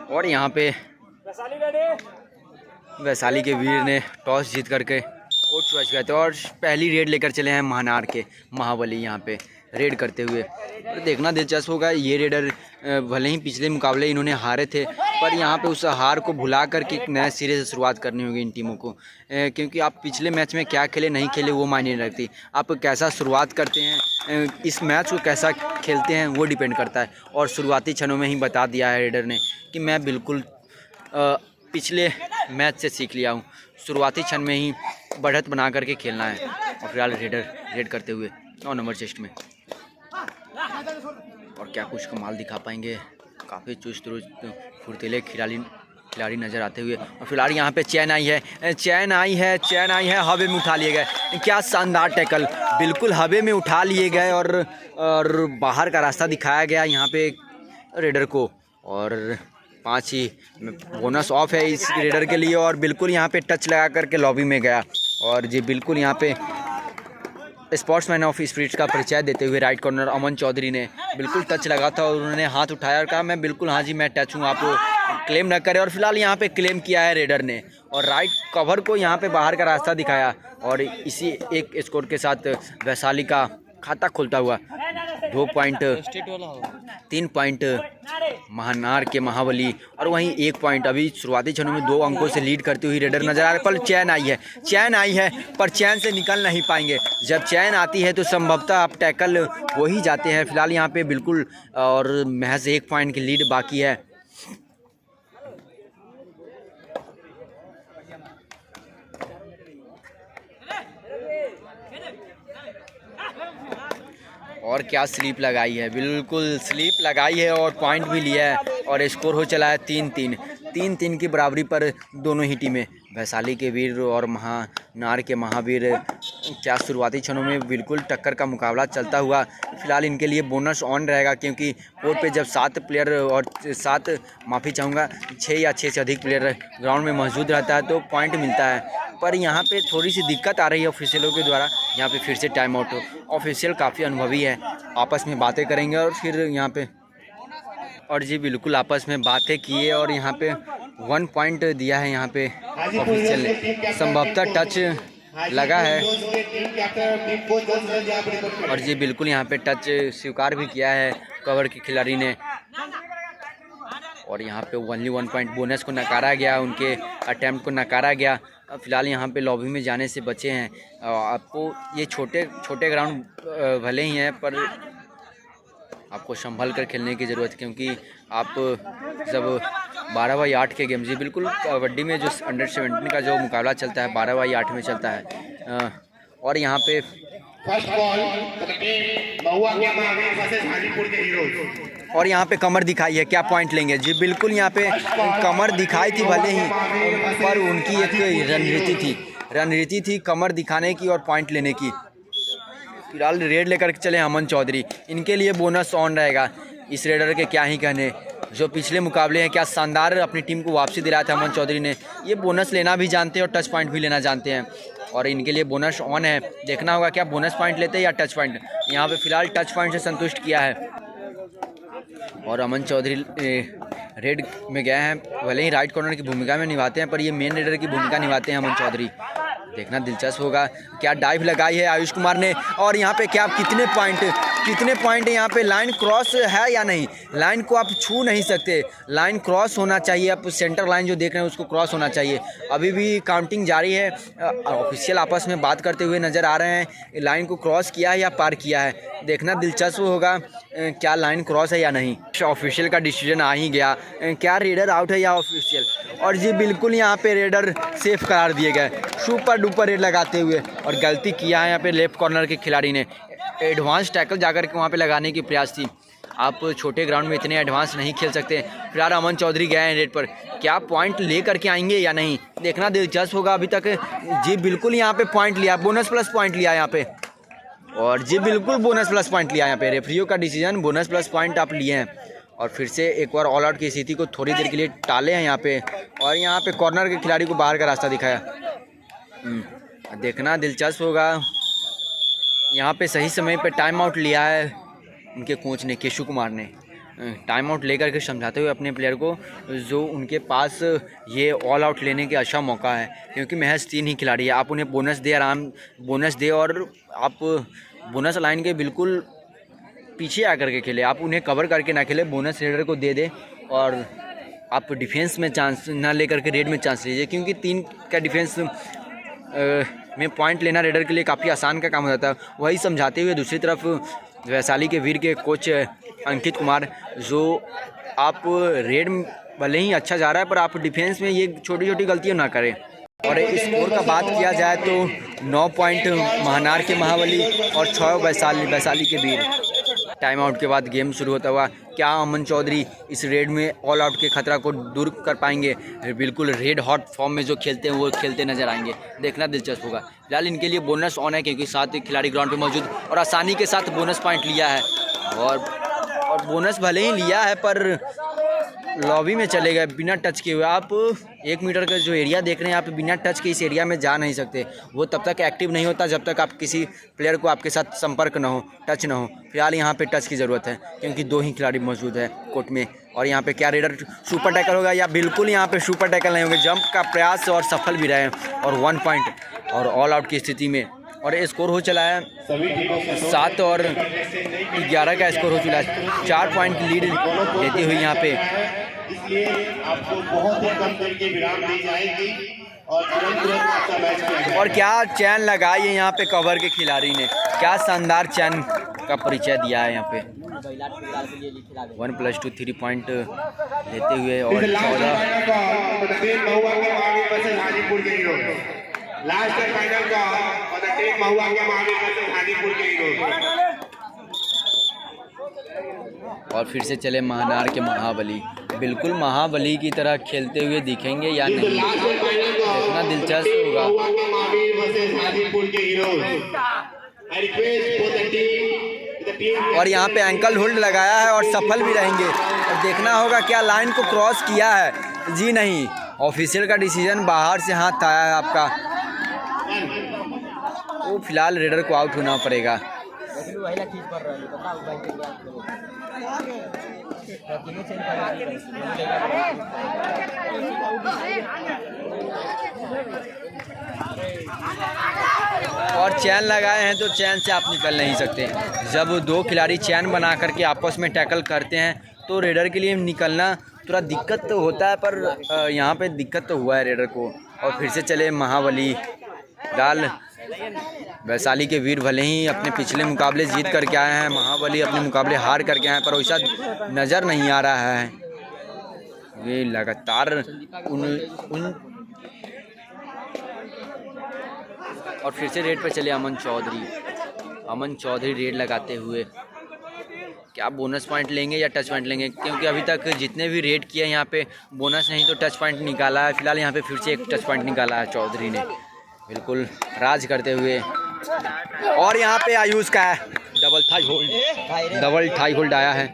और यहाँ पे वैशाली के वीर ने टॉस जीत करके कोर्ट चॉइस गए थे और पहली रेड लेकर चले हैं महानार के महाबली यहाँ पे रेड करते हुए। और देखना दिलचस्प होगा, ये रेडर भले ही पिछले मुकाबले इन्होंने हारे थे, पर यहाँ पे उस हार को भुला करके एक नए सिरे से शुरुआत करनी होगी इन टीमों को, क्योंकि आप पिछले मैच में क्या खेले नहीं खेले वो मायने नहीं रखती, आप कैसा शुरुआत करते हैं, इस मैच को कैसा खेलते हैं वो डिपेंड करता है। और शुरुआती क्षणों में ही बता दिया है रेडर ने कि मैं बिल्कुल पिछले मैच से सीख लिया हूँ, शुरुआती क्षण में ही बढ़त बना करके खेलना है। और फिलहाल रेडर रेड करते हुए 9 नंबर चेस्ट में, और क्या कुछ कमाल दिखा पाएंगे, काफ़ी चुस्त फुर्तीले खिलाड़ी नज़र आते हुए। और फिलहाल यहाँ पे चैन आई है, हवे में उठा लिए गए, क्या शानदार टैकल, बिल्कुल हवे में उठा लिए गए और बाहर का रास्ता दिखाया गया यहाँ पे रेडर को। और 5 ही बोनस ऑफ है इस रेडर के लिए, और बिल्कुल यहाँ पे टच लगा करके लॉबी में गया। और जी बिल्कुल यहाँ पे स्पोर्ट्समैन ऑफ स्पिरिट्स का परिचय देते हुए राइट कॉर्नर अमन चौधरी ने बिल्कुल टच लगा था और उन्होंने हाथ उठाया और कहा मैं बिल्कुल हाँ जी मैं टच हूँ, आप क्लेम न करें। और फिलहाल यहाँ पे क्लेम किया है रेडर ने और राइट कवर को यहाँ पे बाहर का रास्ता दिखाया, और इसी एक स्कोर के साथ वैशाली का खाता खुलता हुआ 2 पॉइंट 3 पॉइंट महानार के महाबली, और वहीं 1 पॉइंट अभी शुरुआती क्षणों में 2 अंकों से लीड करती हुई रेडर नजर आ रहा है। पर चैन आई है पर चैन से निकल नहीं पाएंगे, जब चैन आती है तो संभवतः आप टैकल हो ही जाते हैं। फिलहाल यहाँ पे बिल्कुल और महज 1 पॉइंट की लीड बाकी है। और क्या स्लीप लगाई है, बिल्कुल स्लीप लगाई है और पॉइंट भी लिया है, और स्कोर हो चला है 3-3 की बराबरी पर दोनों ही टीमें। वैशाली के वीर और महानार के महावीर क्या शुरुआती क्षणों में बिल्कुल टक्कर का मुकाबला चलता हुआ। फिलहाल इनके लिए बोनस ऑन रहेगा, क्योंकि कोर्ट पे जब 7 प्लेयर और 6 या 6 से अधिक प्लेयर ग्राउंड में मौजूद रहता है तो पॉइंट मिलता है। पर यहाँ पे थोड़ी सी दिक्कत आ रही है ऑफिशियलों के द्वारा, यहाँ पे फिर से टाइम आउट हो। ऑफिशियल काफ़ी अनुभवी है, आपस में बातें करेंगे और फिर यहाँ पे, और जी बिल्कुल आपस में बातें किए और यहाँ पे 1 पॉइंट दिया है यहाँ पे ऑफिशियल ने, संभवतः टच लगा है। और जी बिल्कुल यहाँ पे टच स्वीकार भी किया है कवर के खिलाड़ी ने, और यहाँ पे ओनली 1 पॉइंट बोनस को नकारा गया, उनके अटैम्प्ट को नकारा गया। फिलहाल यहाँ पे लॉबी में जाने से बचे हैं। आपको ये छोटे ग्राउंड भले ही हैं, पर आपको संभल कर खेलने की ज़रूरत है, क्योंकि आप जब 12x8 के गेम, जी बिल्कुल कबड्डी में जो अंडर 17 का जो मुकाबला चलता है 12x8 में चलता है। और यहाँ पे और यहाँ पे कमर दिखाई है, क्या पॉइंट लेंगे, जी बिल्कुल यहाँ पे कमर दिखाई थी भले ही, पर उनकी एक रणनीति थी कमर दिखाने की और पॉइंट लेने की। फिलहाल रेड लेकर चले अमन चौधरी, इनके लिए बोनस ऑन रहेगा। इस रेडर के क्या ही कहने, जो पिछले मुकाबले हैं क्या शानदार अपनी टीम को वापसी दिलाया था अमन चौधरी ने, ये बोनस लेना भी जानते हैं और टच पॉइंट भी लेना जानते हैं, और इनके लिए बोनस ऑन है। देखना होगा क्या बोनस पॉइंट लेते हैं या टच पॉइंट। यहाँ पे फिलहाल टच पॉइंट से संतुष्ट किया है, और अमन चौधरी रेड में गए हैं, भले ही राइट कॉर्नर की भूमिका में निभाते हैं, पर ये मेन रेडर की भूमिका निभाते हैं अमन चौधरी। देखना दिलचस्प होगा, क्या डाइव लगाई है आयुष कुमार ने, और यहाँ पे क्या कितने पॉइंट यहाँ पे लाइन क्रॉस है या नहीं, लाइन को आप छू नहीं सकते, लाइन क्रॉस होना चाहिए, आप सेंटर लाइन जो देख रहे हैं उसको क्रॉस होना चाहिए। अभी भी काउंटिंग जारी है, ऑफिशियल आपस में बात करते हुए नज़र आ रहे हैं, लाइन को क्रॉस किया है या पार किया है। देखना दिलचस्प होगा क्या लाइन क्रॉस है या नहीं। ऑफिशियल का डिसीजन आ ही गया, क्या रेडर आउट है या ऑफिशियल, और जी बिल्कुल यहाँ पे रेडर सेफ करार दिए गए सुपर डुपर रेड लगाते हुए। और गलती किया है यहाँ पे लेफ्ट कॉर्नर के खिलाड़ी ने, एडवांस टैकल जाकर के वहाँ पे लगाने की प्रयास थी, आप छोटे ग्राउंड में इतने एडवांस नहीं खेल सकते। फिलहाल अमन चौधरी गए हैं रेड पर, क्या पॉइंट ले करके आएंगे या नहीं, देखना दिलचस्प होगा। अभी तक जी बिल्कुल यहाँ पे पॉइंट लिया, बोनस प्लस पॉइंट लिया यहाँ पे, और जी बिल्कुल बोनस प्लस पॉइंट लिया यहाँ पे, रेफरियों का डिसीजन बोनस प्लस पॉइंट आप लिए हैं। और फिर से एक बार ऑल आउट की स्थिति को थोड़ी देर के लिए टाले हैं यहाँ पे, और यहाँ पे कॉर्नर के खिलाड़ी को बाहर का रास्ता दिखाया। देखना दिलचस्प होगा, यहाँ पे सही समय पे टाइम आउट लिया है उनके कोच ने, केशु कुमार ने, टाइम आउट लेकर के समझाते हुए अपने प्लेयर को, जो उनके पास ये ऑल आउट लेने के अच्छा मौका है, क्योंकि महज 3 ही खिलाड़ी है। आप उन्हें बोनस दे और आप बोनस लाइन के बिल्कुल पीछे आकर के खेले, आप उन्हें कवर करके ना खेले, बोनस रेडर को दे दे और आप डिफेंस में चांस ना लेकर के रेड में चांस लीजिए, क्योंकि 3 का डिफेंस में पॉइंट लेना रेडर के लिए काफ़ी आसान का काम हो जाता है। वही समझाते हुए दूसरी तरफ वैशाली के वीर के कोच अंकित कुमार, जो आप रेड भले ही अच्छा जा रहा है पर आप डिफेंस में ये छोटी छोटी गलतियाँ ना करें। और स्कोर का बात किया जाए तो 9 पॉइंट महानार के महाबली और 6 वैशाली के वीर। टाइम आउट के बाद गेम शुरू होता हुआ क्या अमन चौधरी इस रेड में ऑल आउट के खतरा को दूर कर पाएंगे? बिल्कुल रेड हॉट फॉर्म में जो खेलते हैं वो खेलते नजर आएंगे, देखना दिलचस्प होगा। फिलहाल इनके लिए बोनस ऑन है, क्योंकि 7 खिलाड़ी ग्राउंड पे मौजूद और आसानी के साथ बोनस पॉइंट लिया है। और बोनस भले ही लिया है पर लॉबी में चले गए बिना टच किए हुए। आप 1 मीटर का जो एरिया देख रहे हैं, आप बिना टच के इस एरिया में जा नहीं सकते। वो तब तक एक्टिव नहीं होता जब तक आप किसी प्लेयर को आपके साथ संपर्क ना हो, टच ना हो। फिलहाल यहाँ पे टच की ज़रूरत है, क्योंकि 2 ही खिलाड़ी मौजूद है कोर्ट में। और यहाँ पे क्या रेडर सुपर टैकल होगा या बिल्कुल यहाँ पे सुपर टैकल नहीं होंगे। जंप का प्रयास और सफल भी रहे और 1 पॉइंट और ऑल आउट की स्थिति में। और स्कोर हो चला है 7 और 11 का स्कोर हो चुका है। 4 पॉइंट लीड लेती हुई यहाँ पे, इसलिए आपको बहुत ही कम देर की विराम दी जाएगी और तुरंत आपका मैच किया जाएगा। और क्या चैन लगाई है यहाँ पे कवर के खिलाड़ी ने, क्या शानदार चैन का परिचय दिया है यहाँ पे। 1+2 3 पॉइंट लेते हुए और 14 और फिर से चले महानार के महाबली। बिल्कुल महाबली की तरह खेलते हुए दिखेंगे या नहीं, देखना दिलचस्प होगा। और यहाँ पे एंकल होल्ड लगाया है और सफल भी रहेंगे। और देखना होगा क्या लाइन को क्रॉस किया है। जी नहीं, ऑफिशियल का डिसीजन, बाहर से हाथ आया है आपका। तो फिलहाल रेडर को आउट होना पड़ेगा। और चैन लगाए हैं तो चैन से आप निकल नहीं सकते। जब 2 खिलाड़ी चैन बना करके आपस में टैकल करते हैं तो रेडर के लिए निकलना थोड़ा दिक्कत तो होता है, पर यहाँ पे दिक्कत तो हुआ है रेडर को। और फिर से चले महाबली। डाल वैशाली के वीर भले ही अपने पिछले मुकाबले जीत करके आए हैं, महाबली अपने मुकाबले हार करके आए हैं, पर वैसा नज़र नहीं आ रहा है। ये लगातार उन और फिर से रेड पर चले अमन चौधरी रेड लगाते हुए क्या बोनस पॉइंट लेंगे या टच पॉइंट लेंगे, क्योंकि अभी तक जितने भी रेड किए यहाँ पे बोनस नहीं तो टच पॉइंट निकाला है। फिलहाल यहाँ पे फिर से एक टच पॉइंट निकाला है चौधरी ने, बिल्कुल राज करते हुए। और यहाँ पे आयुष का है डबल थाई होल्ड आया है।